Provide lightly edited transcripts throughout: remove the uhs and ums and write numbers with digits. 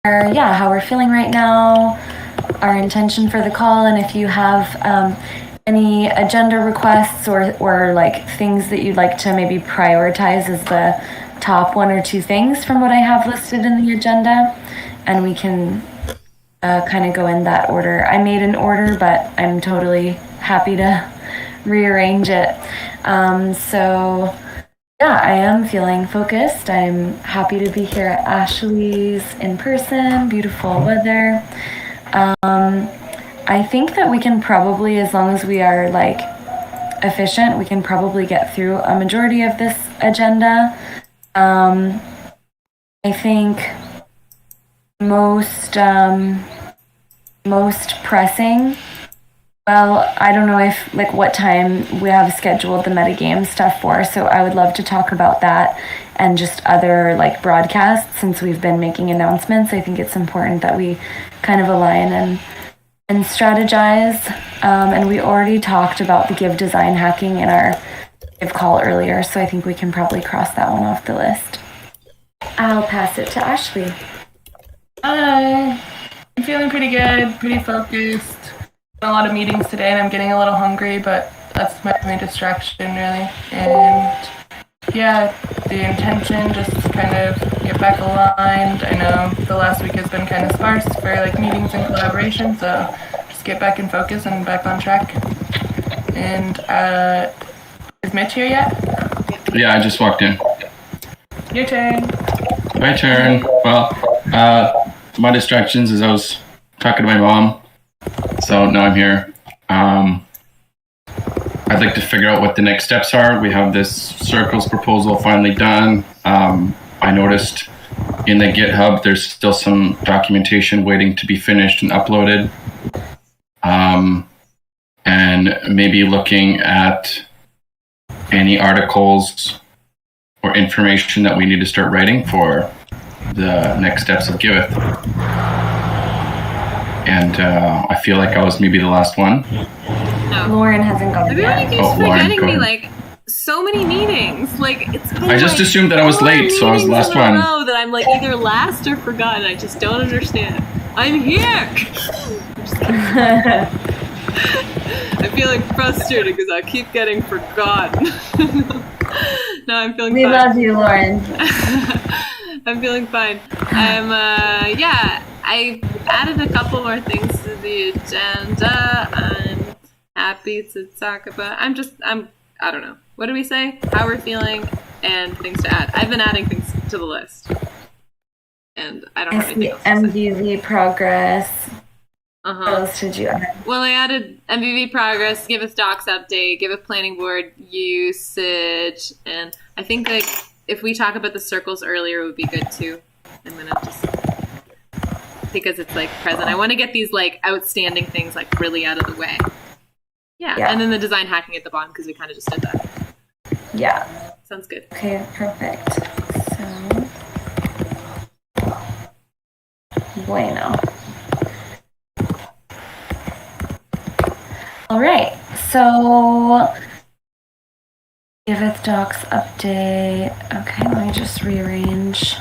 how we're feeling right now, our intention for the call, and if you have any agenda requests or like things that you'd like to maybe prioritize as the top one or two things from what I have listed in the agenda, and we can kind of go in that order. I made an order, but I'm totally happy to rearrange it. So yeah, I am feeling focused. I'm happy to be here at Ashley's in person, beautiful weather. I think that we can probably, as long as we are like efficient, we can probably get through a majority of this agenda. I think most pressing, well, I don't know if like what time we have scheduled the metagame stuff for, so I would love to talk about that and just other like broadcasts since we've been making announcements. I think it's important that we kind of align and strategize. And we already talked about the Give design hacking in our Give call earlier, so I think we can probably cross that one off the list. I'll pass it to Ashley. Hi. I'm feeling pretty good, pretty focused. A lot of meetings today and I'm getting a little hungry, but that's my main distraction really. And yeah, the intention just kind of get back aligned. I know the last week has been kind of sparse for like meetings and collaboration, so just get back in focus and back on track. And is Mitch here yet? Yeah, I just walked in. Your turn. My turn. Well, my distractions is I was talking to my mom. So now I'm here. I'd like to figure out what the next steps are. We have this circles proposal finally done. I noticed in the GitHub there's still some documentation waiting to be finished and uploaded. And maybe looking at any articles or information that we need to start writing for the next steps of Giveth. And I feel like I was maybe the last one. No. Lauren hasn't gone yet. Everyone keeps forgetting me, like, so many meetings. Like, it's been I just like assumed that I was late, so I was the last one. That I'm like either last or forgotten. I just don't understand. I'm here! I'm just kidding. I'm feeling frustrated because I keep getting forgotten. No, I'm feeling fine. We love you, Lauren. I'm feeling fine. I added a couple more things to the agenda. I'm happy to talk about. I don't know. What do we say? How we're feeling and things to add. I've been adding things to the list. And I don't have anything else to MVV progress. What else did you add? Well, I added MVV progress, Giveth docs update, Giveth planning board usage, and I think like if we talk about the circles earlier, it would be good too. I'm gonna just because it's like present. I want to get these like outstanding things like really out of the way. Yeah. And then the design hacking at the bottom because we kind of just did that. Yeah. Sounds good. Okay, perfect. So, bueno. All right, so Giveth docs update. Okay, let me just rearrange.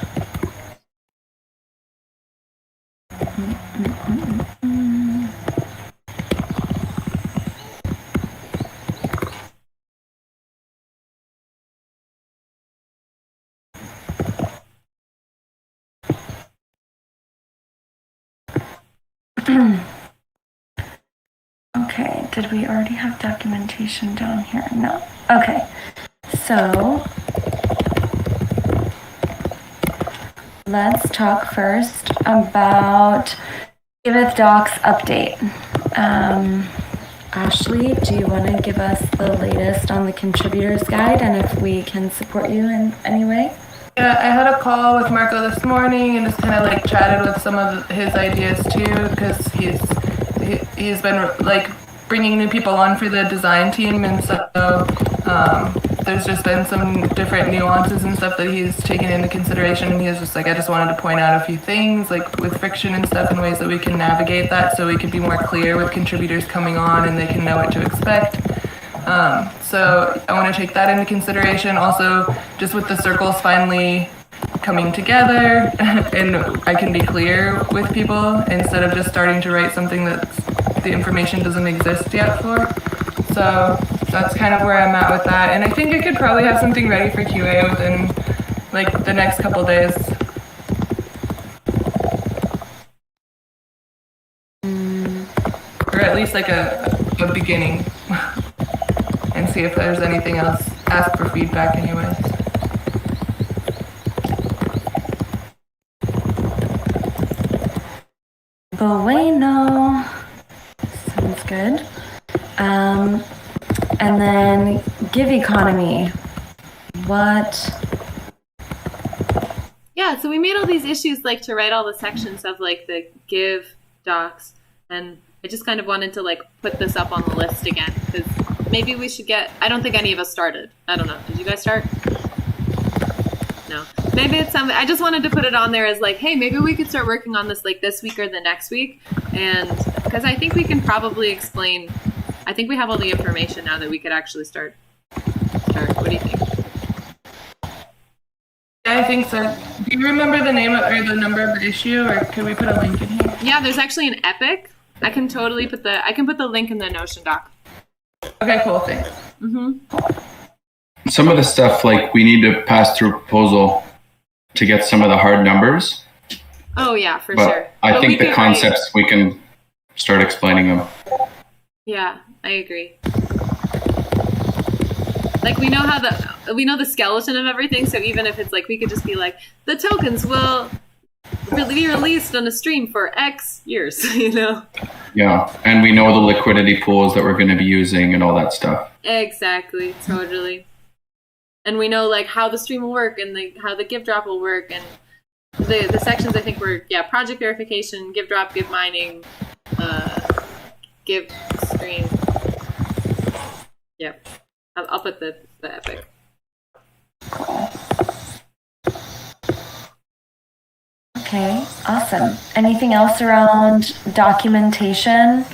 Okay, did we already have documentation down here? No. Okay, so let's talk first about Giveth docs update. Ashley, do you want to give us the latest on the contributors guide and if we can support you in any way? Yeah, I had a call with Marco this morning and just kind of like chatted with some of his ideas too, because he's been like bringing new people on for the design team, and so there's just been some different nuances and stuff that he's taken into consideration, and he was just like, I just wanted to point out a few things like with friction and stuff and ways that we can navigate that so we can be more clear with contributors coming on and they can know what to expect. So I want to take that into consideration. Also, just with the circles finally coming together and I can be clear with people instead of just starting to write something that the information doesn't exist yet for. So that's kind of where I'm at with that. And I think I could probably have something ready for QA within like the next couple days. Or at least like a beginning. And see if there's anything else. Ask for feedback anyways. Bueno. Sounds good. And then Give Economy. What? Yeah, so we made all these issues like to write all the sections of like the Give docs, and I just kind of wanted to like put this up on the list again because maybe we should get. I don't think any of us started. I don't know. Did you guys start? No. Maybe it's something. I just wanted to put it on there as like, hey, maybe we could start working on this like this week or the next week, and because I think we can probably explain. I think we have all the information now that we could actually start. What do you think? Yeah, I think so. Do you remember the name or the number of the issue, or could we put a link in here? Yeah, there's actually an epic. I can totally put the link in the Notion doc. Okay, cool. Thanks. Some of the stuff, like we need to pass through a proposal to get some of the hard numbers. Oh yeah, for but sure. I But think we the could concepts, we can start explaining them. Yeah, I agree. Like we know the skeleton of everything, so even if it's like we could just be like the tokens will be released on a stream for X years, you know. Yeah, and we know the liquidity pools that we're going to be using and all that stuff. Exactly, totally. And we know like how the stream will work and how the give drop will work, and the sections I think were project verification, give drop, give mining, give stream. Yep. I'll put the epic. Okay, awesome. Anything else around documentation?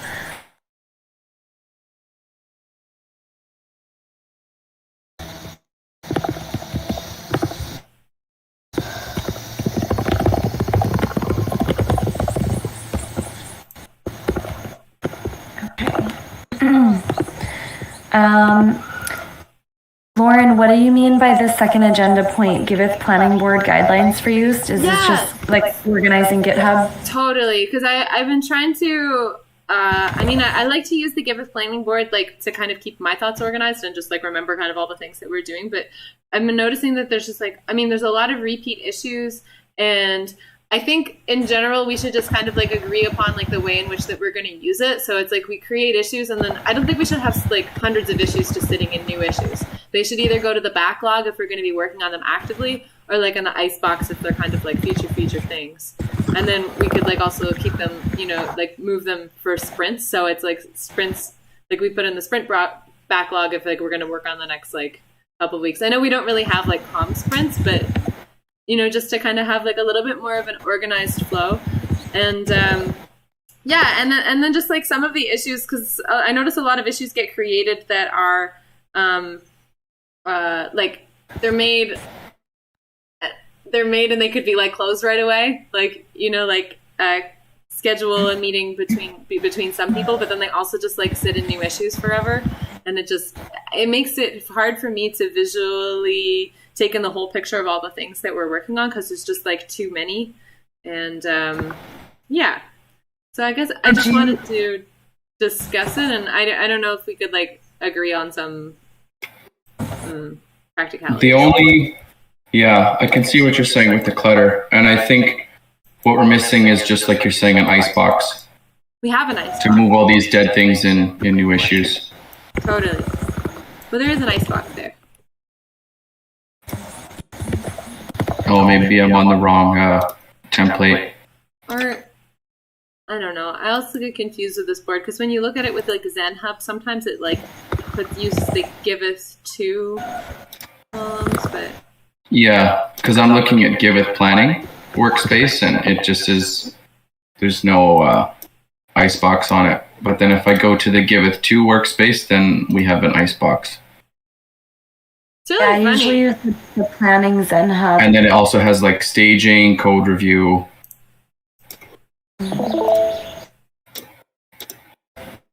Lauren, what do you mean by the second agenda point? Giveth planning board guidelines for use? Is this just like organizing GitHub? Totally, because I've been trying to. I like to use the Giveth planning board like to kind of keep my thoughts organized and just like remember kind of all the things that we're doing. But I've been noticing that there's just like there's a lot of repeat issues, and I think in general we should just kind of like agree upon like the way in which that we're going to use it. So it's like we create issues, and then I don't think we should have like hundreds of issues just sitting in new issues. They should either go to the backlog if we're going to be working on them actively, or like in the icebox if they're kind of like future things. And then we could like also keep them, like move them for sprints. So it's like sprints, like we put in the sprint backlog if like we're going to work on the next like couple of weeks. I know we don't really have like calm sprints, but just to kind of have like a little bit more of an organized flow. And and then just like some of the issues, because I notice a lot of issues get created that are like they're made and they could be like closed right away, like schedule a meeting between some people, but then they also just like sit in new issues forever, and it makes it hard for me to visually take in the whole picture of all the things that we're working on, because there's just like too many. And so I guess I just wanted to discuss it, and I don't know if we could like agree on some practicality. I can see what you're saying with the clutter, and I think what we're missing is just like you're saying, an icebox. We have an icebox to move all these dead things in new issues. Totally. Well, there is an icebox there. Oh, maybe I'm on the wrong template. Or I don't know. I also get confused with this board because when you look at it with like Zen Hub, sometimes it like uses the Giveth 2 columns, but yeah, because I'm looking at Giveth planning workspace, and it just is. There's no icebox on it. But then if I go to the Giveth 2 workspace, then we have an icebox. It's really I usually funny. use the planning Zen Hub. And then it also has like staging, code review.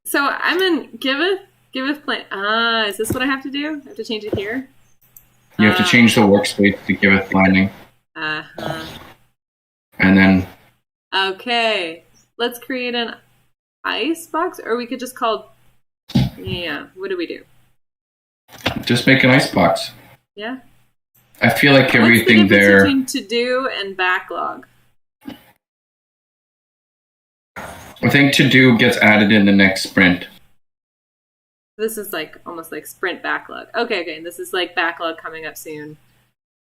So I'm in Giveth plan. Is this what I have to do? I have to change it here? You have to change the workspace to Giveth planning. Uh-huh. And then Okay. Let's create an ice box, or we could just call. Yeah. What do we do? just make an icebox. Yeah. I feel like What's the everything difference there. between to do and backlog? I think to do gets added in the next sprint. This is like almost like sprint backlog. Okay. And this is like backlog coming up soon.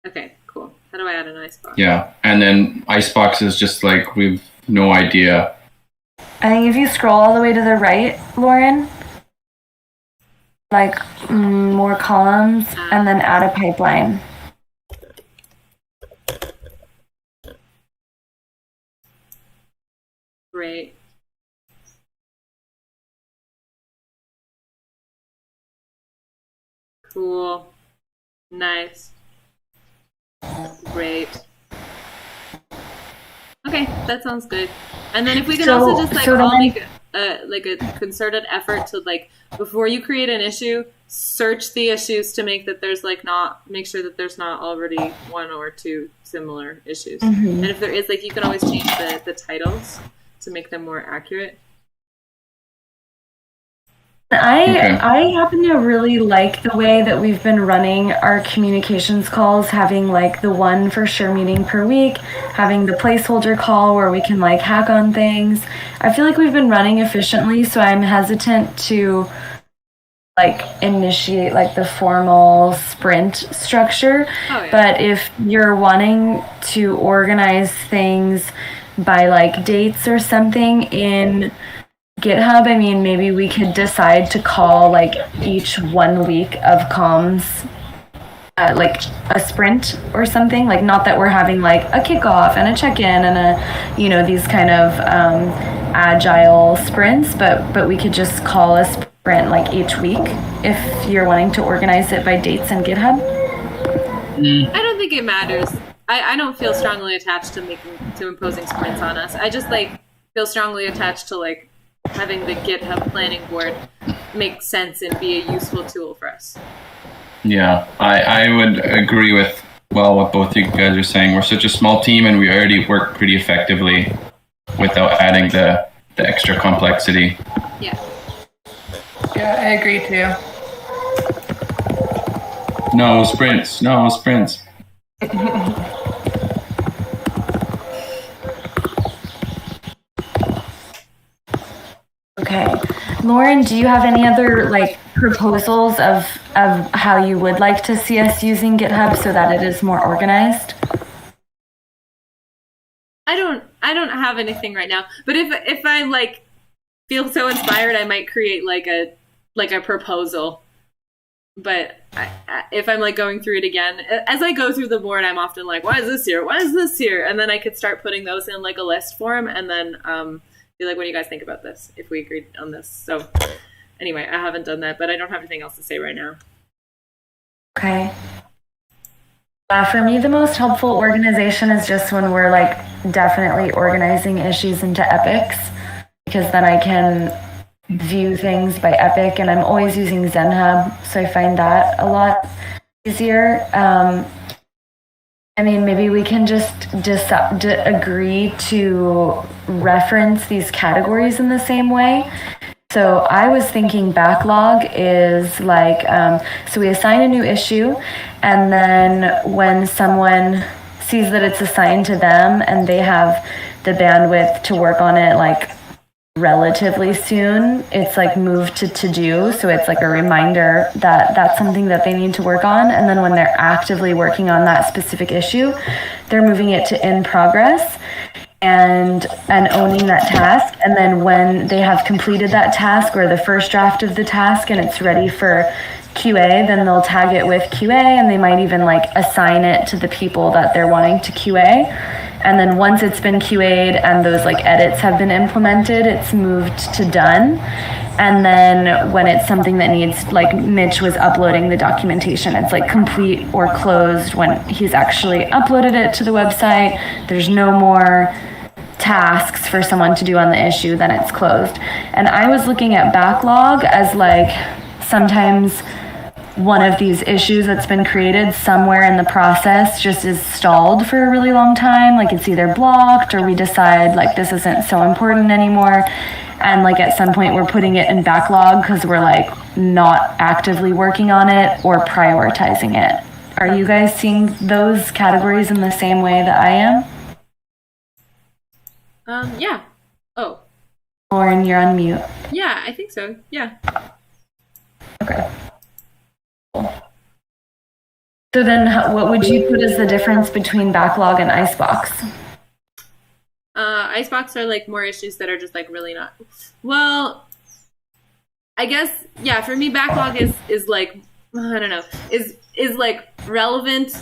Okay, cool. How do I add an ice box? Yeah, and then icebox is just like we've no idea. I think if you scroll all the way to the right, Lauren, like more columns, and then add a pipeline. Great. Cool. Nice. Great. Okay, that sounds good. And then if we can also just like all make a concerted effort to like before you create an issue, search the issues to make that there's like make sure that there's not already one or two similar issues. And if there is, like you can always change the titles to make them more accurate. I happen to really like the way that we've been running our communications calls, having like the one for sure meeting per week, having the placeholder call where we can like hack on things. I feel like we've been running efficiently, so I'm hesitant to like initiate like the formal sprint structure. Oh, yeah. But if you're wanting to organize things by like dates or something in GitHub, I mean, maybe we could decide to call like each 1 week of comms like a sprint or something. Like, not that we're having like a kickoff and a check-in and a, these kind of agile sprints, but we could just call a sprint like each week if you're wanting to organize it by dates in GitHub. I don't think it matters. I don't feel strongly attached to imposing sprints on us. I just like feel strongly attached to like having the GitHub planning board make sense and be a useful tool for us. Yeah, I would agree with what both you guys are saying. We're such a small team and we already work pretty effectively without adding the extra complexity. Yeah. Yeah, I agree too. No sprints. Okay. Lauren, do you have any other like proposals of how you would like to see us using GitHub so that it is more organized? I don't have anything right now. But if I like feel so inspired, I might create like a proposal. But if I'm like going through it again, as I go through the board, I'm often like, why is this here? Why is this here? And then I could start putting those in like a list form and then be like, what do you guys think about this? If we agreed on this. So anyway, I haven't done that, but I don't have anything else to say right now. Okay. For me, the most helpful organization is just when we're like definitely organizing issues into epics, because then I can view things by epic, and I'm always using ZenHub, so I find that a lot easier. I mean, maybe we can just agree to reference these categories in the same way. So I was thinking backlog is like, so we assign a new issue, and then when someone sees that it's assigned to them and they have the bandwidth to work on it like relatively soon, it's like moved to do. So it's like a reminder that that's something that they need to work on. And then when they're actively working on that specific issue, they're moving it to in progress and owning that task. And then when they have completed that task or the first draft of the task and it's ready for QA, then they'll tag it with QA, and they might even like assign it to the people that they're wanting to QA. And then once it's been QA'd and those like edits have been implemented, it's moved to done. And then when it's something that needs, like Mitch was uploading the documentation, it's like complete or closed when he's actually uploaded it to the website. There's no more tasks for someone to do on the issue, then it's closed. And I was looking at backlog as like sometimes one of these issues that's been created somewhere in the process just is stalled for a really long time. Like it's either blocked or we decide like this isn't so important anymore. And like at some point we're putting it in backlog because we're like not actively working on it or prioritizing it. Are you guys seeing those categories in the same way that I am? Yeah. Oh. Lauren, you're on mute. Yeah, I think so. Yeah. Okay. So then what would you put as the difference between backlog and icebox? Icebox are like more issues that are just like really not, well, I guess, yeah, for me, backlog is like, I don't know, is like relevant,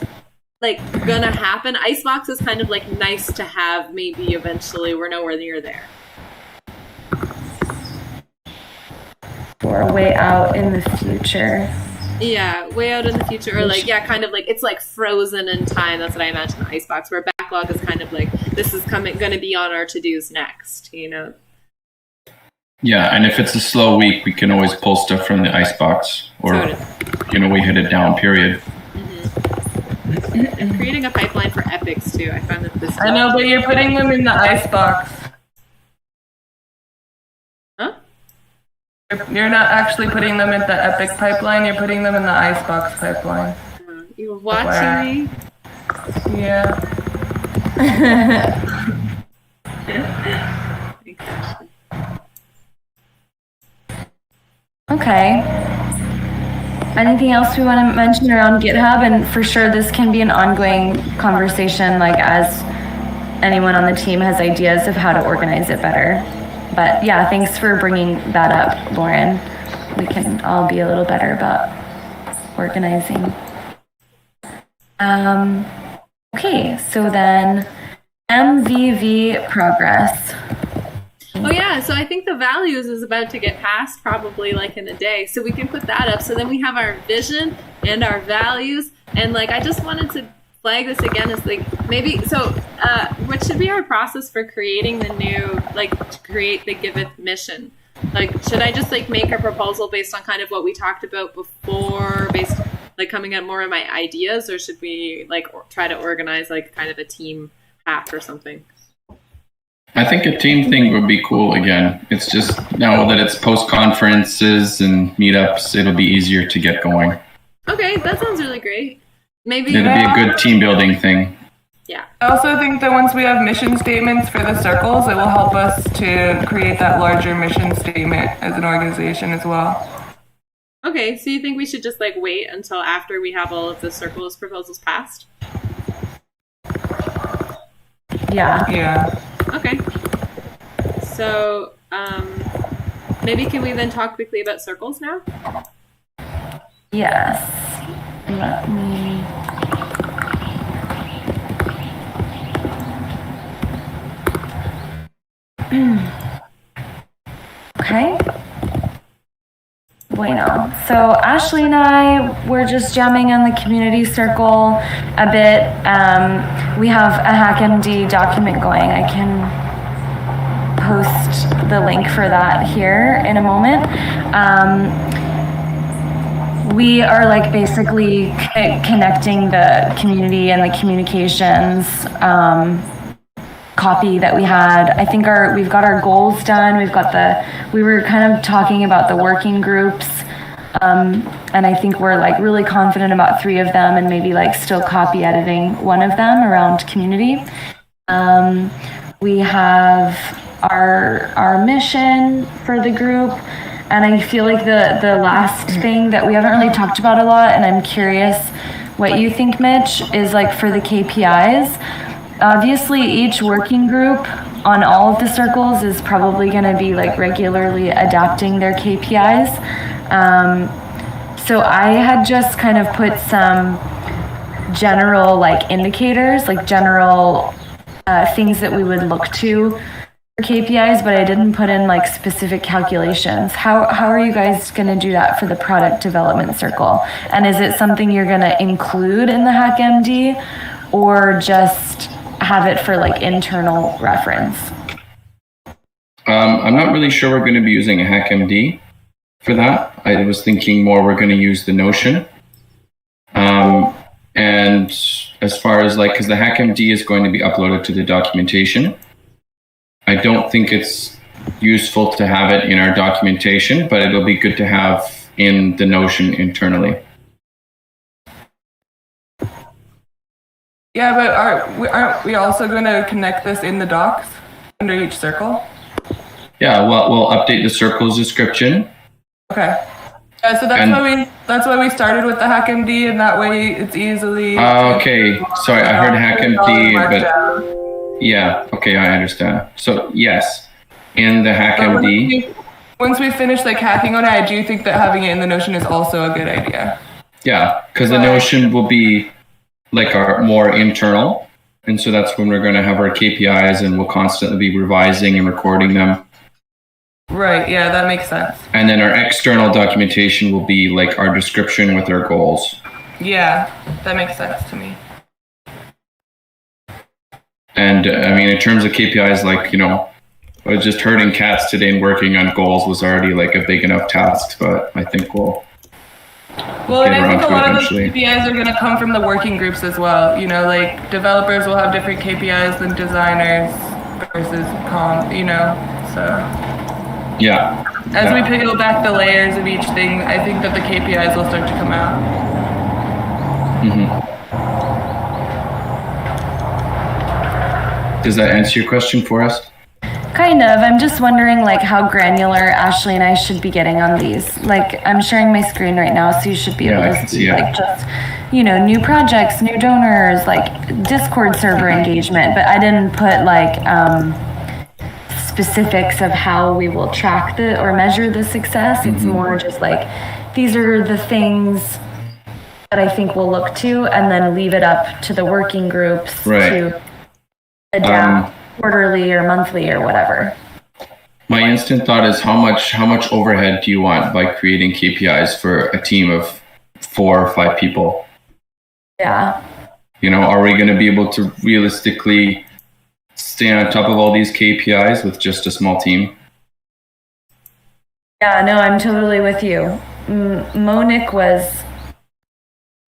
like gonna happen. Icebox is kind of like nice to have, maybe eventually. We're nowhere near there. Or way out in the future. Yeah, way out in the future, or like, yeah, kind of like it's like frozen in time. That's what I imagine the icebox, where backlog is kind of like this is going to be on our to-dos next, you know. Yeah, and if it's a slow week, we can always pull stuff from the icebox, or we hit it down. Period. Mm-hmm. And creating a pipeline for epics too. I find that this. I know, but you're putting them in the icebox. Huh? You're not actually putting them in the epic pipeline. You're putting them in the icebox pipeline. You were watching me. Yeah. Okay. Anything else we want to mention around GitHub? And for sure, this can be an ongoing conversation, like as anyone on the team has ideas of how to organize it better. But yeah, thanks for bringing that up, Lauren. We can all be a little better about organizing. Okay, so then MVV progress. Oh yeah, so I think the values is about to get passed probably like in a day. So we can put that up. So then we have our vision and our values. And like, I just wanted to flag this again as like, maybe, so what should be our process for creating the new, like to create the Giveth mission? Like, should I just like make a proposal based on kind of what we talked about before, based like coming up more of my ideas, or should we like try to organize like kind of a team hack or something? I think a team thing would be cool again. It's just now that it's post-conferences and meetups, it'll be easier to get going. Okay, that sounds really great. Maybe it'll be a good team building thing. Yeah. I also think that once we have mission statements for the circles, it will help us to create that larger mission statement as an organization as well. Okay, so you think we should just like wait until after we have all of the circles proposals passed? Yeah. Yeah. Okay. So maybe can we then talk quickly about circles now? Yes. Let me... Okay. Bueno. So Ashley and I were just jamming on the community circle a bit. We have a HackMD document going. I can post the link for that here in a moment. We are like basically connecting the community and the communications copy that we had. I think we've got our goals done. We were kind of talking about the working groups. And I think we're like really confident about 3 of them and maybe like still copy editing 1 of them around community. We have our mission for the group. And I feel like the last thing that we haven't really talked about a lot, and I'm curious what you think, Mitch, is like for the KPIs. Obviously, each working group on all of the circles is probably going to be like regularly adapting their KPIs. So I had just kind of put some general like indicators, like general things that we would look to for KPIs, but I didn't put in like specific calculations. How are you guys going to do that for the product development circle? And is it something you're going to include in the HackMD or just have it for like internal reference? I'm not really sure we're going to be using a HackMD for that. I was thinking more we're going to use the Notion. And as far as like, because the HackMD is going to be uploaded to the documentation, I don't think it's useful to have it in our documentation, but it'll be good to have in the Notion internally. Yeah, but aren't we also going to connect this in the docs under each circle? Yeah, well, we'll update the circle's description. Okay. Yeah, so that's why we started with the HackMD, and that way it's easily. Okay, sorry, I heard HackMD, but yeah, okay, I understand. So yes, in the HackMD. Once we finish like hacking on it, I do think that having it in the Notion is also a good idea. Yeah, because the Notion will be like our more internal, and so that's when we're going to have our KPIs, and we'll constantly be revising and recording them. Right, yeah, that makes sense. And then our external documentation will be like our description with our goals. Yeah, that makes sense to me. And I mean, in terms of KPIs, like, you know, just herding cats today and working on goals was already like a big enough task, but I think we'll and I think a lot eventually. of those KPIs are going to come from the working groups as well. You know, like developers will have different KPIs than designers versus so. Yeah. As we peel back the layers of each thing, I think that the KPIs will start to come out. Does that answer your question for us? Kind of. I'm just wondering like how granular Ashley and I should be getting on these. Like I'm sharing my screen right now, so you should be able to see like just, new projects, new donors, like Discord server engagement, but I didn't put like specifics of how we will track or measure the success. It's more just like these are the things that I think we'll look to, and then leave it up to the working groups to adapt quarterly or monthly or whatever. My instant thought is how much overhead do you want by creating KPIs for a team of 4 or 5 people? Yeah. Are we going to be able to realistically stay on top of all these KPIs with just a small team? Yeah, no, I'm totally with you. Monique was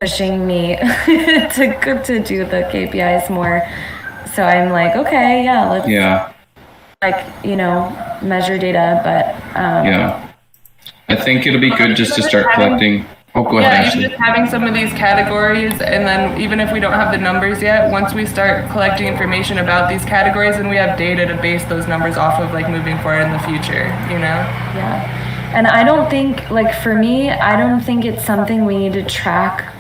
pushing me to do the KPIs more. So I'm like, okay, yeah, let's measure data, but I think it'll be good just to start collecting. Oh, go ahead, Ashley. Even just having some of these categories, and then even if we don't have the numbers yet, once we start collecting information about these categories, and we have data to base those numbers off of, like moving forward in the future, Yeah, and I don't think, like for me, I don't think it's something we need to track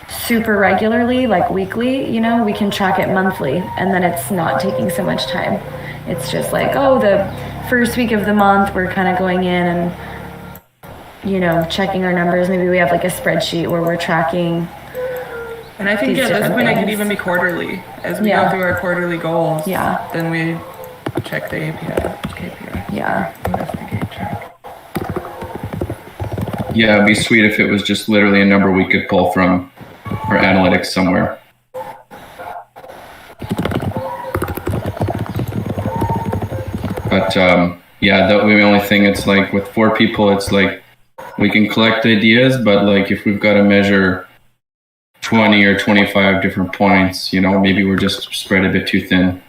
super regularly, like weekly. We can track it monthly, and then it's not taking so much time. It's just like, the first week of the month, we're kind of going in and checking our numbers. Maybe we have like a spreadsheet where we're tracking. And I think at this point it could even be quarterly. As we go through our quarterly goals, then we check the KPI. Yeah. Investigate, check. Yeah, it'd be sweet if it was just literally a number we could pull from our analytics somewhere. But the only thing, it's like with 4 people, it's like we can collect ideas, but like if we've got to measure 20 or 25 different points, maybe we're just spread a bit too thin.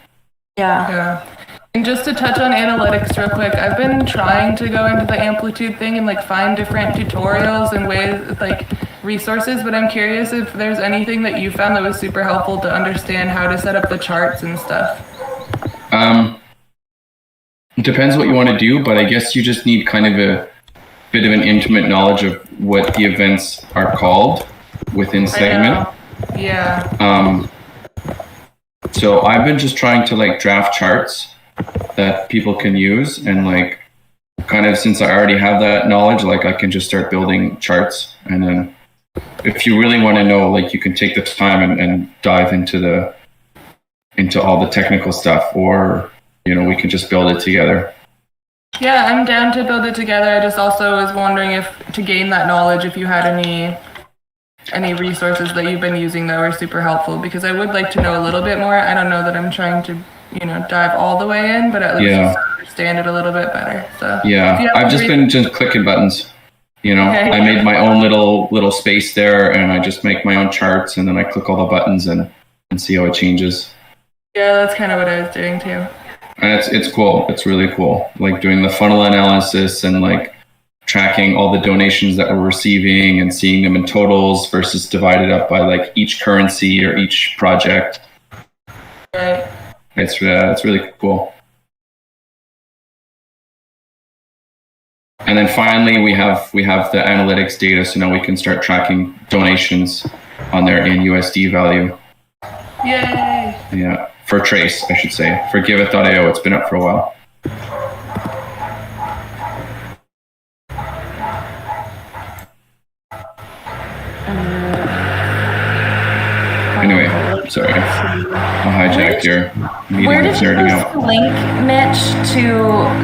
Yeah. And just to touch on analytics real quick, I've been trying to go into the Amplitude thing and like find different tutorials and ways, like resources, but I'm curious if there's anything that you found that was super helpful to understand how to set up the charts and stuff. It depends what you want to do, but I guess you just need kind of a bit of an intimate knowledge of what the events are called within segment. Yeah. So I've been just trying to like draft charts that people can use, and like kind of since I already have that knowledge, like I can just start building charts. And then if you really want to know, like you can take the time and dive into into all the technical stuff, or we can just build it together. Yeah, I'm down to build it together. I just also was wondering if, to gain that knowledge, if you had any resources that you've been using that were super helpful, because I would like to know a little bit more. I don't know that I'm trying to, dive all the way in, but at least just understand it a little bit better. So I've just been clicking buttons. Okay. I made my own little space there, and I just make my own charts, and then I click all the buttons and see how it changes. Yeah, that's kind of what I was doing too. And it's cool. It's really cool. Like doing the funnel analysis and like tracking all the donations that we're receiving and seeing them in totals versus divided up by like each currency or each project. Right. It's really cool. And then finally, we have the analytics data, so now we can start tracking donations on there in USD value. Yay! Yeah, for Trace, I should say. For Giveth.io, it's been up for a while. Anyway, sorry. I hijacked your meeting. Where did you post the link, Mitch, to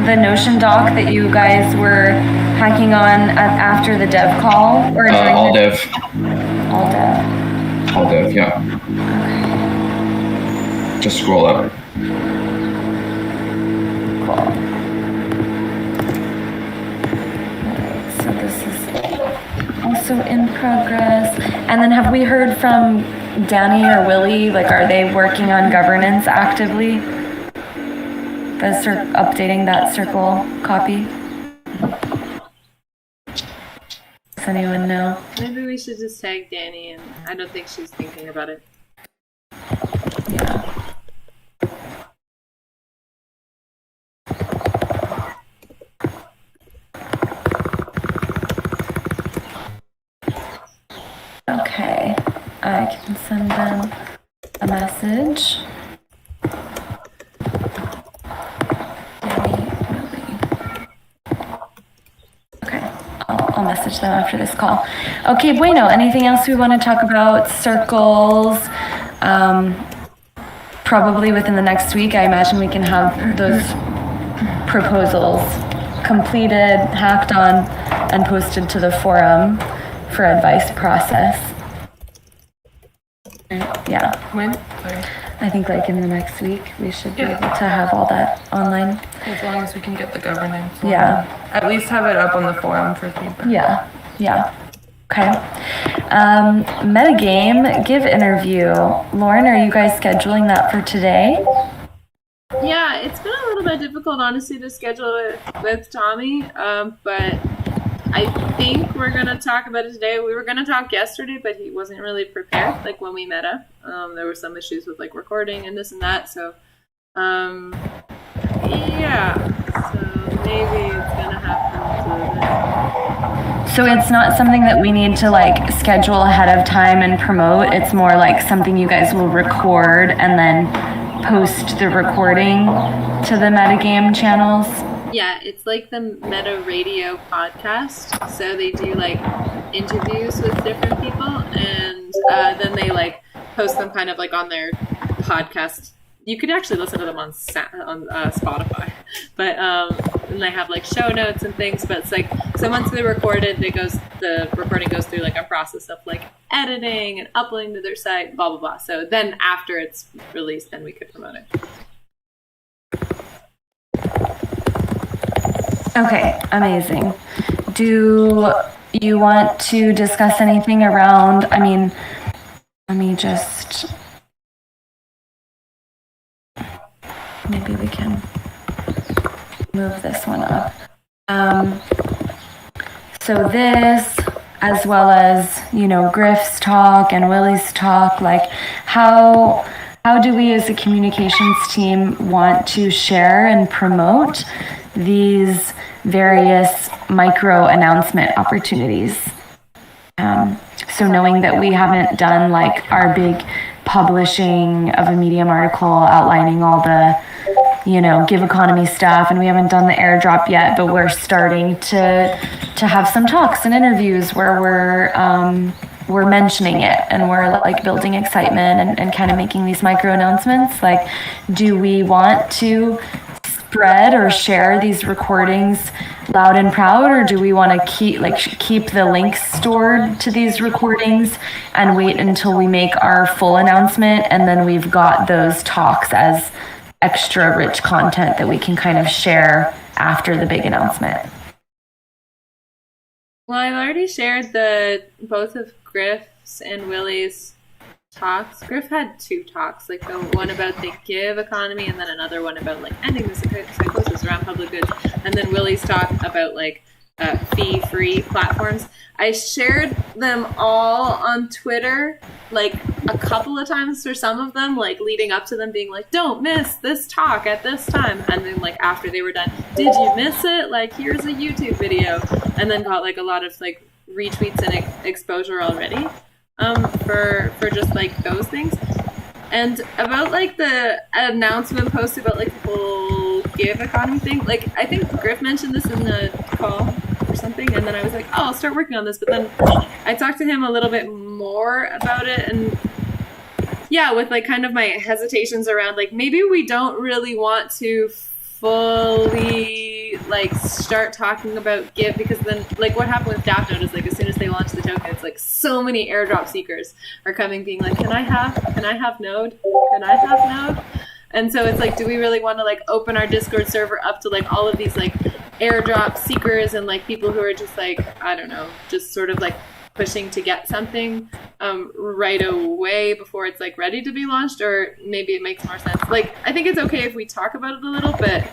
the Notion doc that you guys were hacking on after the dev call? Or all dev. All dev. All dev, yeah. Okay. Just scroll up. Cool. Alright, so this is also in progress. And then have we heard from Danny or Willie? Like, are they working on governance actively? Updating that circle copy? Does anyone know? Maybe we should just tag Danny, and I don't think she's thinking about it. Yeah. Okay, I can send them a message. Okay, I'll message them after this call. Okay, bueno, anything else we want to talk about? Circles, probably within the next week, I imagine we can have those proposals completed, hacked on, and posted to the forum for advice process. Yeah. When? Sorry. I think like in the next week we should be able to have all that online. As long as we can get the governance. Yeah. At least have it up on the forum for feedback. Yeah. Okay. Metagame give interview. Lauren, are you guys scheduling that for today? Yeah, it's been a little bit difficult, honestly, to schedule it with Tommy, but I think we're going to talk about it today. We were going to talk yesterday, but he wasn't really prepared, like when we met up. There were some issues with like recording and this and that, so yeah, so maybe it's going to happen today. So it's not something that we need to like schedule ahead of time and promote. It's more like something you guys will record and then post the recording to the Metagame channels. Yeah, it's like the Meta Radio podcast. So they do like interviews with different people, and then they like post them kind of like on their podcast. You could actually listen to them on Spotify, but and they have like show notes and things. But it's like, so once they're recorded, the recording goes through like a process of like editing and uploading to their site, blah blah blah. So then after it's released, then we could promote it. Okay, amazing. Do you want to discuss anything around, let me just, maybe we can move this one up. So this, as well as, Griff's talk and Willie's talk, like how do we as a communications team want to share and promote these various micro announcement opportunities? So knowing that we haven't done like our big publishing of a Medium article outlining all the, give economy stuff, and we haven't done the airdrop yet, but we're starting to have some talks and interviews where we're we're mentioning it and we're like building excitement and kind of making these micro announcements. Like, do we want to spread or share these recordings loud and proud, or do we want to keep the links stored to these recordings and wait until we make our full announcement, and then we've got those talks as extra rich content that we can kind of share after the big announcement? Well, I've already shared both of Griff's and Willie's talks. Griff had 2 talks, like the one about the give economy and then another one about like ending the psychosis around public goods, and then Willie's talk about like fee-free platforms. I shared them all on Twitter like a couple of times for some of them, like leading up to them being like, don't miss this talk at this time, and then like after they were done, did you miss it? Like, here's a YouTube video, and then got like a lot of like retweets and exposure already for just like those things. And about like the announcement post about like the whole give economy thing, like I think Griff mentioned this in the call or something, and then I was like, oh, I'll start working on this, but then I talked to him a little bit more about it, and yeah, with like kind of my hesitations around like maybe we don't really want to fully like start talking about give, because then like what happened with Daphne is like as soon as they launched the token, it's like so many airdrop seekers are coming being like, can I have node, and so it's like, do we really want to like open our Discord server up to like all of these like airdrop seekers and like people who are just like, I don't know, just sort of like pushing to get something right away before it's like ready to be launched? Or maybe it makes more sense, like I think it's okay if we talk about it a little, but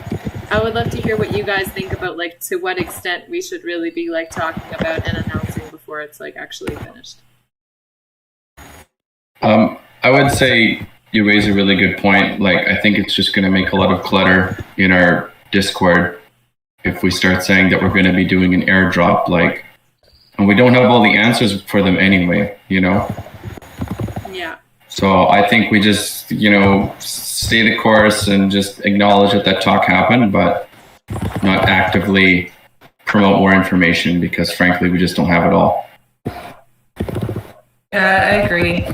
I would love to hear what you guys think about like to what extent we should really be like talking about and announcing before it's like actually finished. I would say you raise a really good point. Like, I think it's just going to make a lot of clutter in our Discord if we start saying that we're going to be doing an airdrop, like, and we don't have all the answers for them anyway, you know? Yeah. So I think we just, you know, stay the course and just acknowledge that talk happened, but not actively promote more information, because frankly, we just don't have it all. Yeah, I agree.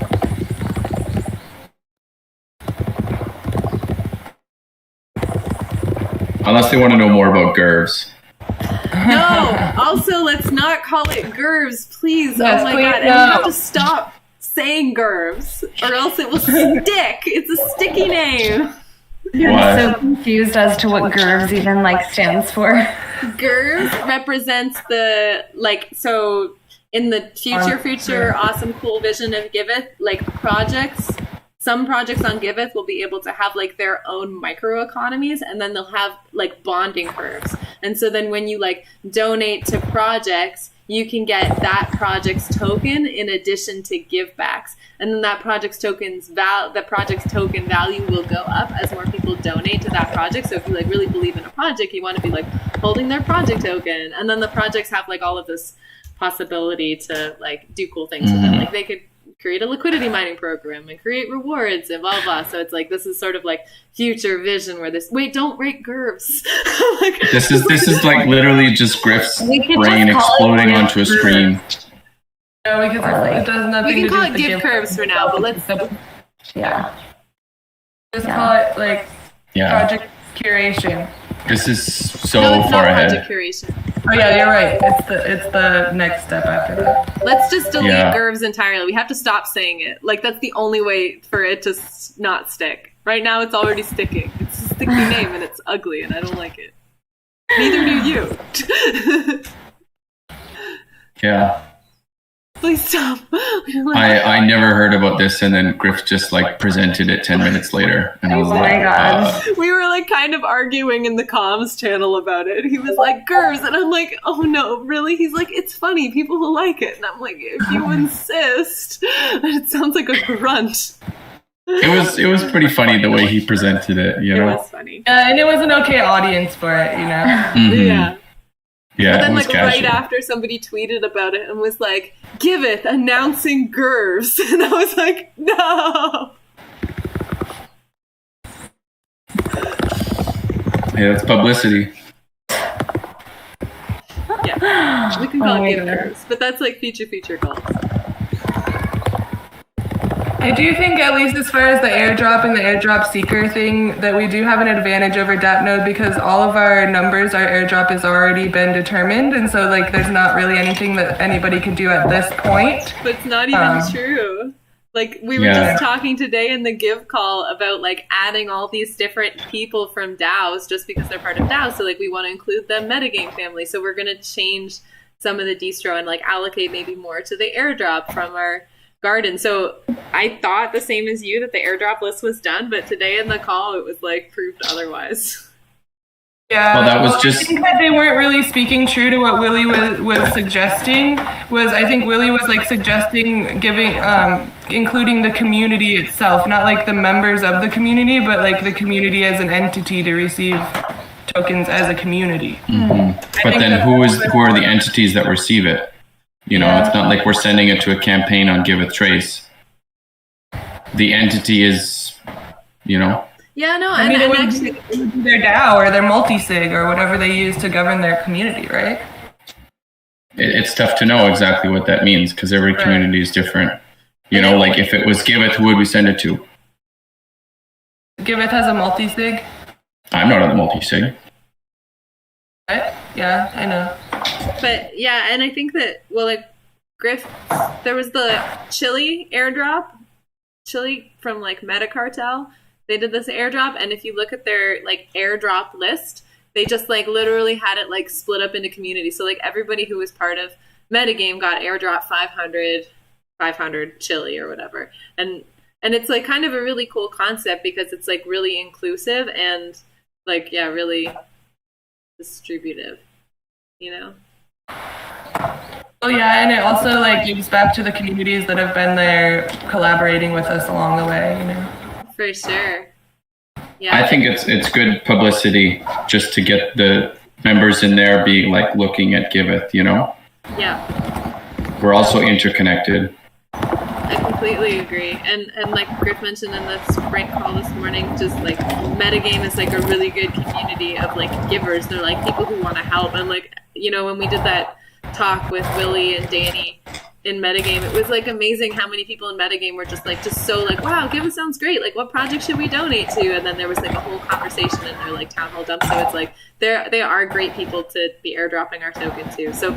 Unless they want to know more about GERVs. No, also let's not call it GERVs, please. Yes, oh my please, god, and no. you have to stop saying GERVs or else it will stick. It's a sticky name. I'm so confused as to what GERVs even like stands for. GERVs represents the like, so in the future awesome cool vision of Giveth, like projects, some projects on Giveth will be able to have like their own microeconomies, and then they'll have like bonding curves. And so then when you like donate to projects, you can get that project's token in addition to givebacks. And then that project's token value will go up as more people donate to that project. So if you like really believe in a project, you want to be like holding their project token. And then the projects have like all of this possibility to like do cool things with it. Like they could create a liquidity mining program and create rewards and blah blah. So it's like this is sort of like future vision where this don't rate GERVs. Like, this is like literally just Griff's brain exploding onto a screen. No, because it does nothing we can to call do it with give curves for now, but let's just call it like project curation. This is so no, it's far not ahead. project curation. Oh yeah, you're right. It's the next step after that. Let's just delete Yeah. GERVs entirely. We have to stop saying it. Like that's the only way for it to not stick. Right now, it's already sticking. It's a sticky name and it's ugly, and I don't like it. Neither do you. Yeah. Please stop. I never heard about this, and then Griff just like presented it 10 minutes later, and I was like, God. We were like kind of arguing in the comms channel about it. He was like, GERVs, and I'm like, oh no, really? He's like, it's funny, people will like it. And I'm like, if you insist. It sounds like a grunt. it was pretty funny the way he presented it, you know? It was funny. And it was an okay audience for it, you know. Mhm. Yeah. Yeah, But then, it was like, right casual. after somebody tweeted about it and was like, Giveth announcing GERVs. And I was like, no. Yeah, it's publicity. Yeah. We can call Oh my it Give goodness. GERVs. But that's like future goals. I do think, at least as far as the airdrop and the airdrop seeker thing, that we do have an advantage over DAppNode because all of our numbers, our airdrop has already been determined, and so like there's not really anything that anybody could do at this point. But it's not even true. Like we were just talking today in the Give call about like adding all these different people from DAOs just because they're part of DAOs. So like we want to include the metagame family. So we're going to change some of the distro and like allocate maybe more to the airdrop from our garden. So I thought the same as you that the airdrop list was done, but today in the call it was like proved otherwise. Yeah, well, that was just. I think that they weren't really speaking true to what Willie was suggesting. I think Willie was like suggesting giving, including the community itself, not like the members of the community, but like the community as an entity to receive tokens as a community. Mm-hmm. But then who are the entities that receive it? You know, it's not like we're sending it to a campaign on Giveth Trace. The entity is, you know. Yeah, no, I mean, it would be their DAO or their multi-sig or whatever they use to govern their community, right? It's tough to know exactly what that means because every community is different. You know, like if it was Giveth, who would we send it to? Giveth has a multi-sig. I'm not on the multi-sig. Right? Yeah, I know. But yeah, and I think that, well, like Griff, there was the Chili airdrop, Chili from like Metacartel. They did this airdrop, and if you look at their like airdrop list, they just like literally had it like split up into communities. So like everybody who was part of Metagame got airdrop 500 Chili or whatever. And it's like kind of a really cool concept because it's like really inclusive and like, yeah, really distributive, you know? Oh yeah, and it also like gives back to the communities that have been there collaborating with us along the way, you know? For sure. Yeah. I think it's good publicity just to get the members in there being like looking at Giveth, you know? Yeah. We're also interconnected. I completely agree. And like Griff mentioned in the Sprint call this morning, just like Metagame is like a really good community of like givers. They're like people who want to help. And like, you know, when we did that talk with Willie and Danny in Metagame, it was like amazing how many people in Metagame were just so like, wow, Giveth sounds great. Like, what project should we donate to? And then there was like a whole conversation in their like town hall dump. So it's like they are great people to be airdropping our token to. So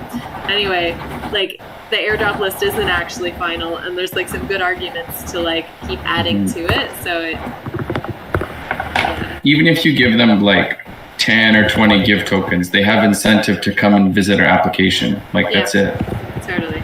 anyway, like the airdrop list isn't actually final, and there's like some good arguments to like keep adding to it. So even if you give them like 10 or 20 give tokens, they have incentive to come and visit our application. Like that's it. Totally.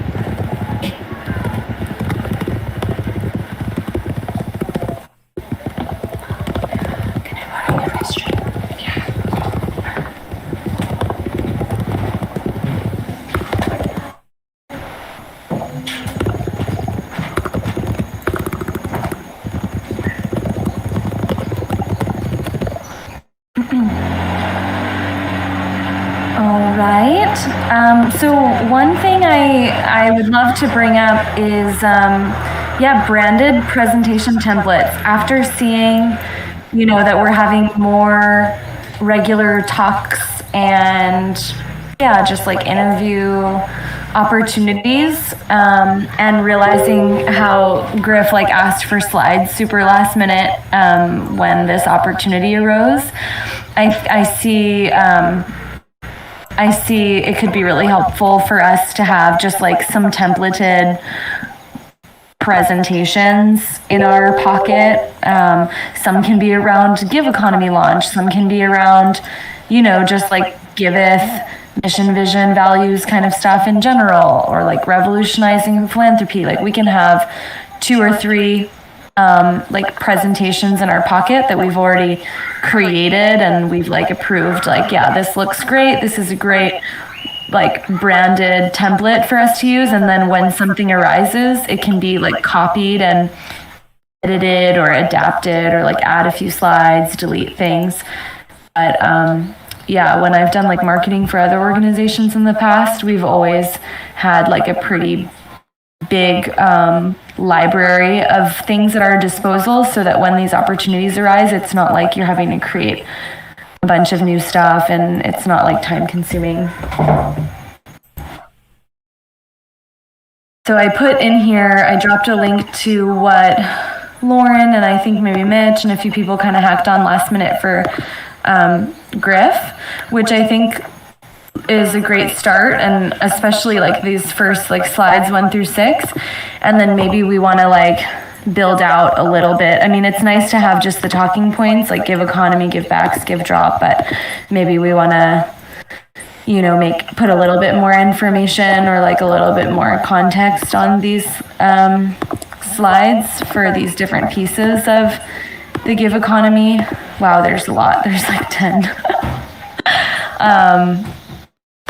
So one thing I would love to bring up is, branded presentation templates. After seeing, you know, that we're having more regular talks and, just like interview opportunities, and realizing how Griff like asked for slides super last minute when this opportunity arose, I see it could be really helpful for us to have just like some templated presentations in our pocket. Some can be around Give Economy launch. Some can be around, you know, just like Giveth, mission, vision, values kind of stuff in general, or like revolutionizing philanthropy. Like we can have 2 or 3 like presentations in our pocket that we've already created and we've like approved, like, yeah, this looks great, this is a great like branded template for us to use, and then when something arises it can be like copied and edited or adapted or like add a few slides, delete things. But when I've done like marketing for other organizations in the past, we've always had like a pretty big library of things at our disposal, so that when these opportunities arise, it's not like you're having to create a bunch of new stuff and it's not like time consuming. So I put in here, I dropped a link to what Lauren and I think maybe Mitch and a few people kind of hacked on last minute for Griff, which I think is a great start, and especially like these first like slides 1 through 6, and then maybe we want to like build out a little bit. I mean, it's nice to have just the talking points like give economy, give backs, give drop, but maybe we want to, you know, put a little bit more information or like a little bit more context on these slides for these different pieces of the give economy. Wow, there's a lot. There's like 10.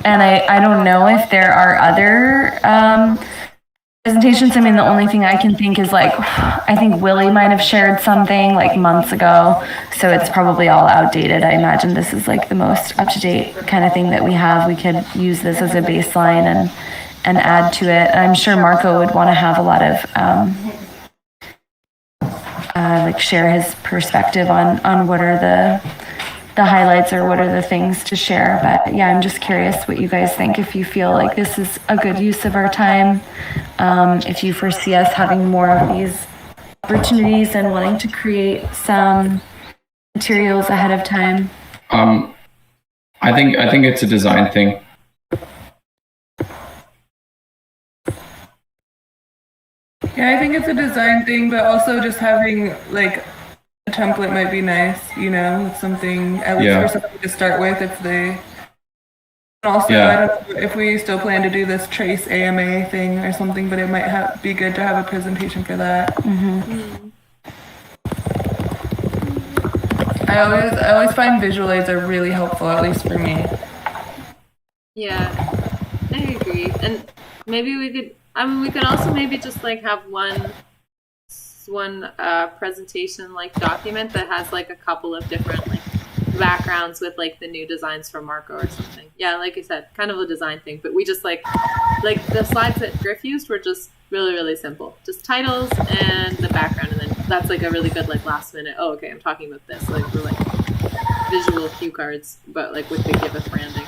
And I don't know if there are other presentations. I mean, the only thing I can think is like, I think Willie might have shared something like months ago, so it's probably all outdated. I imagine this is like the most up-to-date kind of thing that we have. We could use this as a baseline and add to it. I'm sure Marco would want to have a lot of like share his perspective on what are the highlights or what are the things to share. But yeah, I'm just curious what you guys think, if you feel like this is a good use of our time, if you foresee us having more of these opportunities and wanting to create some materials ahead of time. I think it's a design thing. Yeah, I think it's a design thing, but also just having like a template might be nice, you know, something at least for something to start with if they. And also, I don't know if we still plan to do this trace AMA thing or something, but it might be good to have a presentation for that. Mm-hmm. I always find visual aids are really helpful, at least for me. Yeah, I agree. And maybe we could also maybe just like have one presentation like document that has like a couple of different like backgrounds with like the new designs from Marco or something. Yeah, like I said, kind of a design thing, but we just like the slides that Griff used were just really, really simple. Just titles and the background, and then that's like a really good like last minute, oh okay, I'm talking about this. Like we're like visual cue cards, but like with the Giveth branding.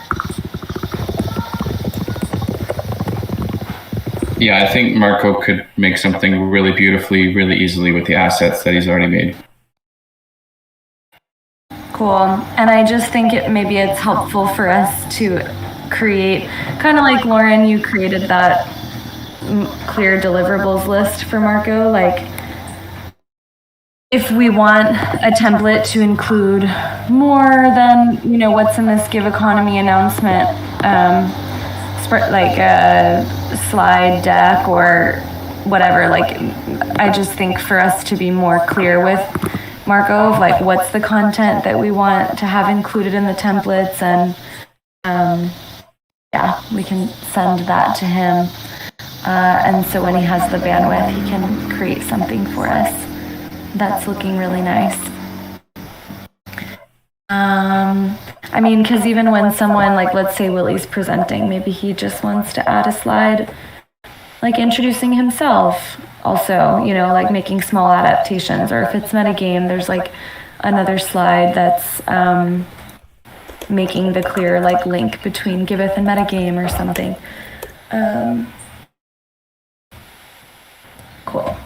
Yeah, I think Marco could make something really beautifully, really easily with the assets that he's already made. Cool. And I just think maybe it's helpful for us to create, kind of like Lauren, you created that clear deliverables list for Marco. Like, if we want a template to include more than, you know, what's in this Give Economy announcement, like a slide deck or whatever, like I just think for us to be more clear with Marco of like what's the content that we want to have included in the templates, and yeah, we can send that to him, and so when he has the bandwidth he can create something for us that's looking really nice. I mean, because even when someone, like, let's say Willie's presenting, maybe he just wants to add a slide, like, introducing himself also, you know, like, making small adaptations. Or if it's metagame, there's, like, another slide that's making the clear, like, link between Giveth and metagame or something. Cool.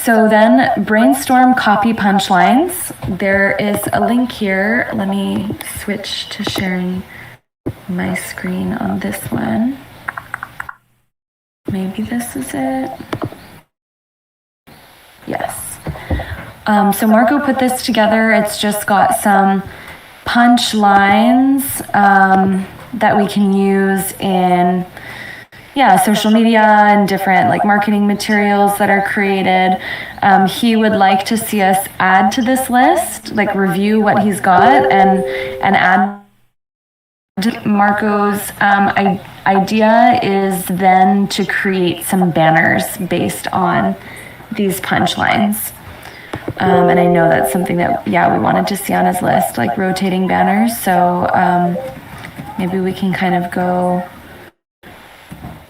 So then brainstorm copy punchlines. There is a link here. Let me switch to sharing my screen on this one. Maybe this is it. Yes. So Marco put this together. It's just got some punchlines that we can use in social media and different like marketing materials that are created. He would like to see us add to this list, like review what he's got and add. Marco's idea is then to create some banners based on these punchlines. And I know that's something that, we wanted to see on his list, like rotating banners. So maybe we can kind of go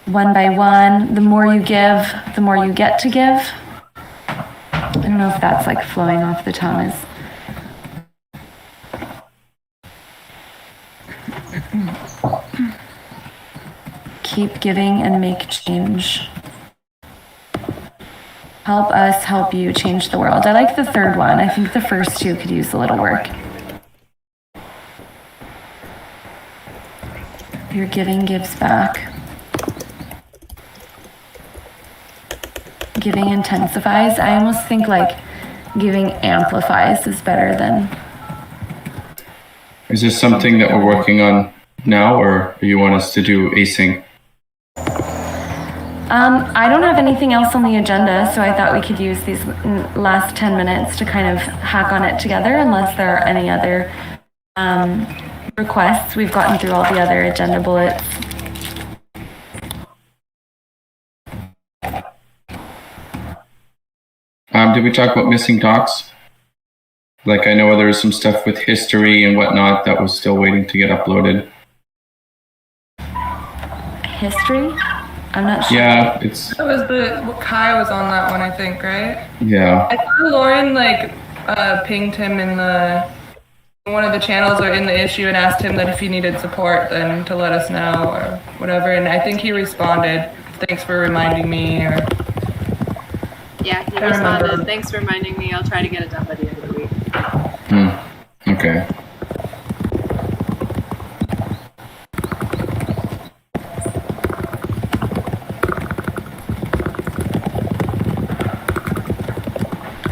one by one. The more you give, the more you get to give. I don't know if that's like flowing off the tongue. keep giving and make change. Help us help you change the world. I like the third one. I think the first two could use a little work. Your giving gives back. Giving intensifies. I almost think like giving amplifies is better than. Is this something that we're working on now, or do you want us to do async? I don't have anything else on the agenda, so I thought we could use these last 10 minutes to kind of hack on it together, unless there are any other requests. We've gotten through all the other agenda bullets. Did we talk about missing docs? Like, I know there was some stuff with history and whatnot that was still waiting to get uploaded. History? I'm not sure. Yeah, That was Kai was on that one, I think, right? yeah. I thought Lauren pinged him in one of the channels or in the issue and asked him that if he needed support, then to let us know or whatever. And I think he responded, "Thanks for reminding me." Or Yeah, he I responded. remember. Thanks for reminding me. I'll try to get it done by the end of the week. Okay.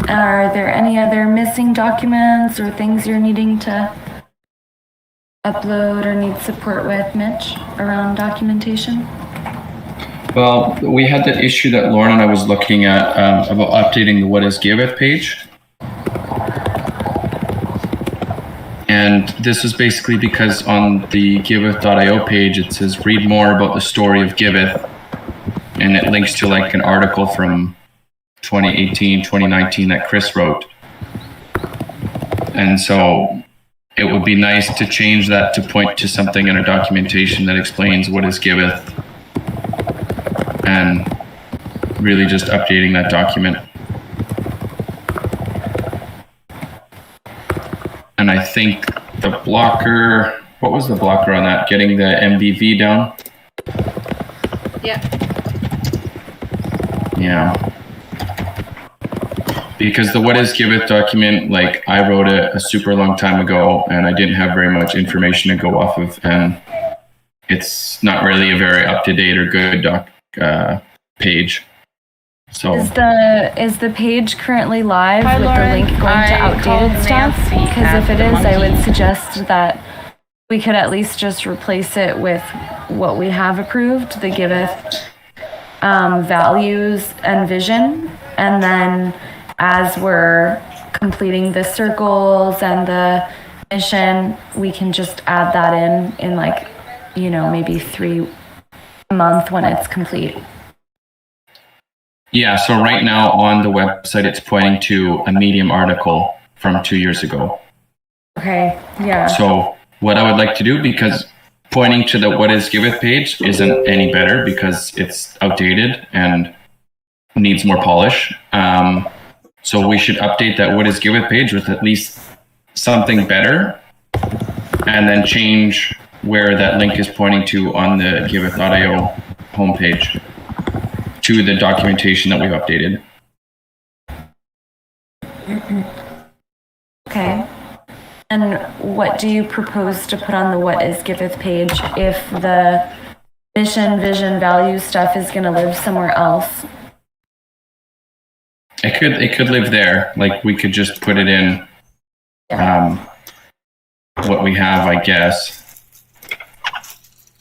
Are there any other missing documents or things you're needing to upload or need support with, Mitch, around documentation? Well, we had that issue that Lauren and I was looking at about updating the What is Giveth page. And this is basically because on the Giveth.io page, it says read more about the story of Giveth. And it links to like an article from 2018, 2019 that Chris wrote. And so it would be nice to change that to point to something in our documentation that explains what is Giveth, and really just updating that document. And I think the blocker, what was the blocker on that? Getting the MBV down? Yeah. Yeah. Because the What is Giveth document, like I wrote it a super long time ago and I didn't have very much information to go off of, and it's not really a very up-to-date or good page. So Is the page currently live Hi, with Lauren. the link going to I called outdated stuff? Nancy Because at if it the is, I would Monkey. suggest that we could at least just replace it with what we have approved, the Giveth values and vision, and then as we're completing the circles and the mission, we can just add that in like, maybe 3 months when it's complete. yeah, so right now on the website, it's pointing to a Medium article from 2 years ago. Okay, yeah. So what I would like to do, because pointing to the What is Giveth page isn't any better because it's outdated and needs more polish. So we should update that What is Giveth page with at least something better, and then change where that link is pointing to on the Giveth.io homepage to the documentation that we've updated. Okay. And what do you propose to put on the What is Giveth page if the mission, vision, value stuff is going to live somewhere else? It could live there. Like we could just put it in what we have, I guess.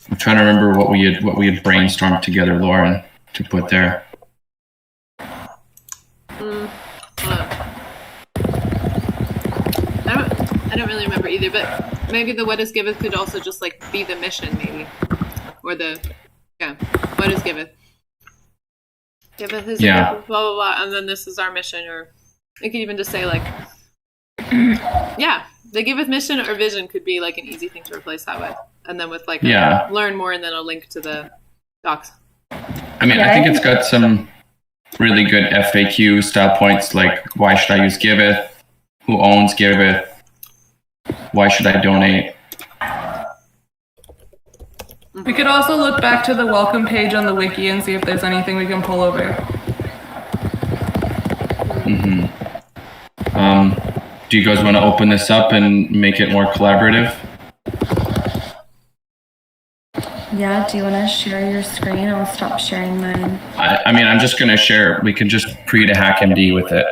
I'm trying to remember what we had brainstormed together, Lauren, to put there. I don't really remember either, but maybe the What is Giveth could also just like be the mission, maybe, or what is Giveth? Giveth is Yeah. blah blah blah, and then this is our mission, or it could even just say like, yeah, the Giveth mission or vision could be like an easy thing to replace that with, and then with like learn more, and then a link to the docs. I mean, I think it's got some really good FAQ style points, like why should I use Giveth? Who owns Giveth? Why should I donate? We could also look back to the welcome page on the wiki and see if there's anything we can pull over. Do you guys want to open this up and make it more collaborative? Yeah, do you want to share your screen? I'll stop sharing mine. I mean, I'm just going to share. We can just create a HackMD with it.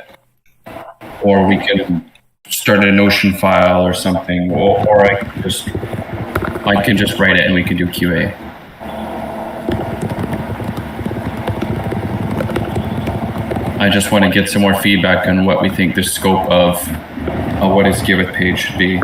Or we can start a Notion file or something. Or I can just write it and we can do QA. I just want to get some more feedback on what we think the scope of what his Giveth page should be.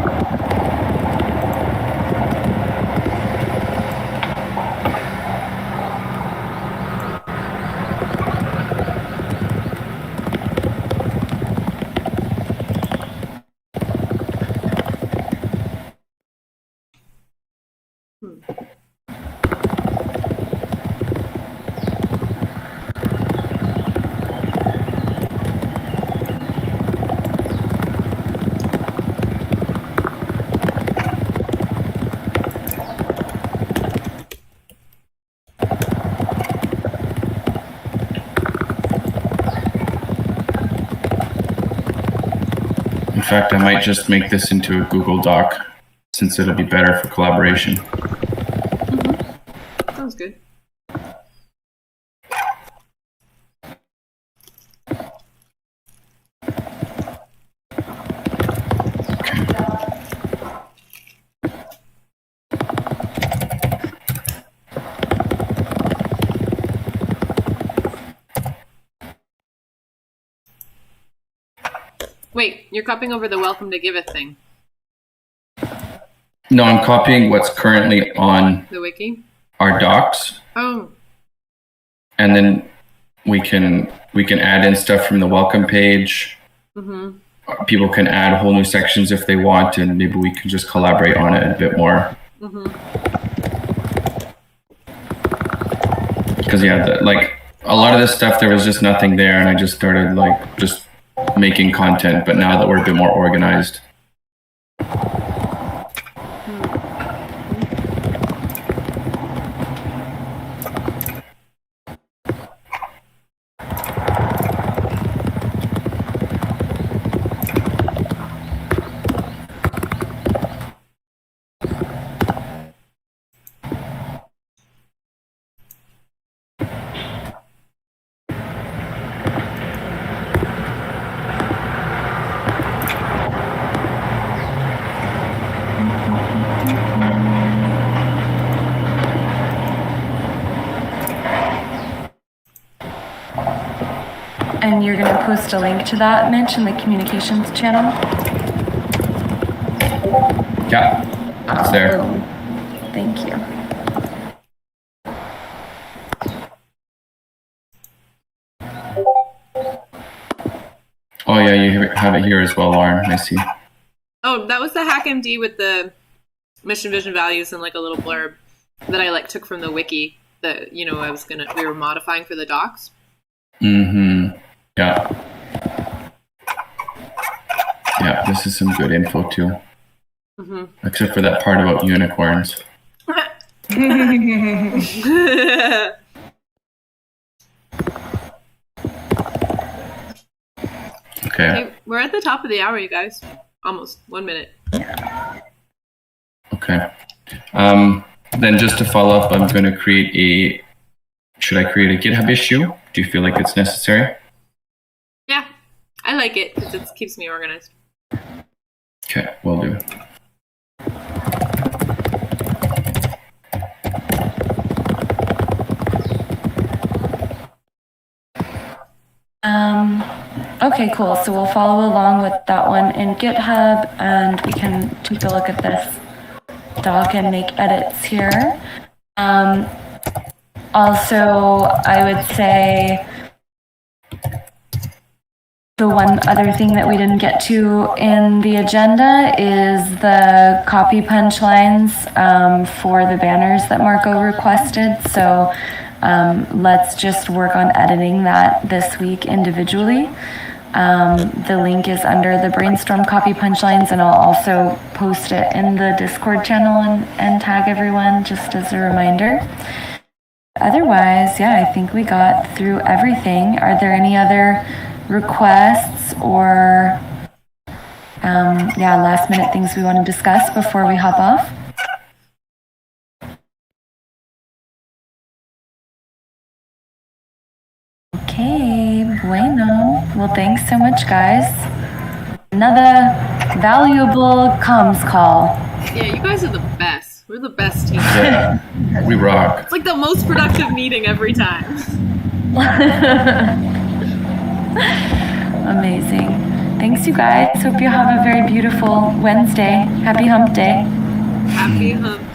In fact, I might just make this into a Google Doc since it'll be better for collaboration. Sounds good. Wait, you're copying over the welcome to Giveth thing. No, I'm copying what's currently on The wiki? our docs, Oh. and then we can add in stuff from the welcome page. People can add whole new sections if they want, and maybe we can just collaborate on it a bit more. Because like a lot of this stuff, there was just nothing there, and I just started just making content. But now that we're a bit more organized. And you're going to post a link to that, Mitch, in the communications channel? Yeah, it's there. Thank you. Oh yeah, you have it here as well, Lauren. I see. Oh, that was the HackMD with the mission, vision, values, and like a little blurb that I took from the wiki that we were modifying for the docs. Yeah. Yeah, this is some good info too. Except for that part about unicorns. Okay, we're at the top of the hour, you guys. Almost 1 minute. Okay. Then just to follow up, I'm going to should I create a GitHub issue? Do you feel like it's necessary? Yeah, I like it because it keeps me organized. Okay, will do. Okay, cool. So we'll follow along with that one in GitHub, and we can take a look at this doc and make edits here. Also, I would say the one other thing that we didn't get to in the agenda is the copy punchlines for the banners that Marco requested. So let's just work on editing that this week individually. The link is under the brainstorm copy punchlines, and I'll also post it in the Discord channel and tag everyone just as a reminder. Otherwise, yeah, I think we got through everything. Are there any other requests or last minute things we want to discuss before we hop off? Okay, bueno. Well, thanks so much, guys. Another valuable comms call. Yeah, you guys are the best. We're the best team. Yeah, we rock. It's like the most productive meeting every time. Amazing. Thanks, you guys. Hope you have a very beautiful Wednesday. Happy Hump Day. Happy hump day.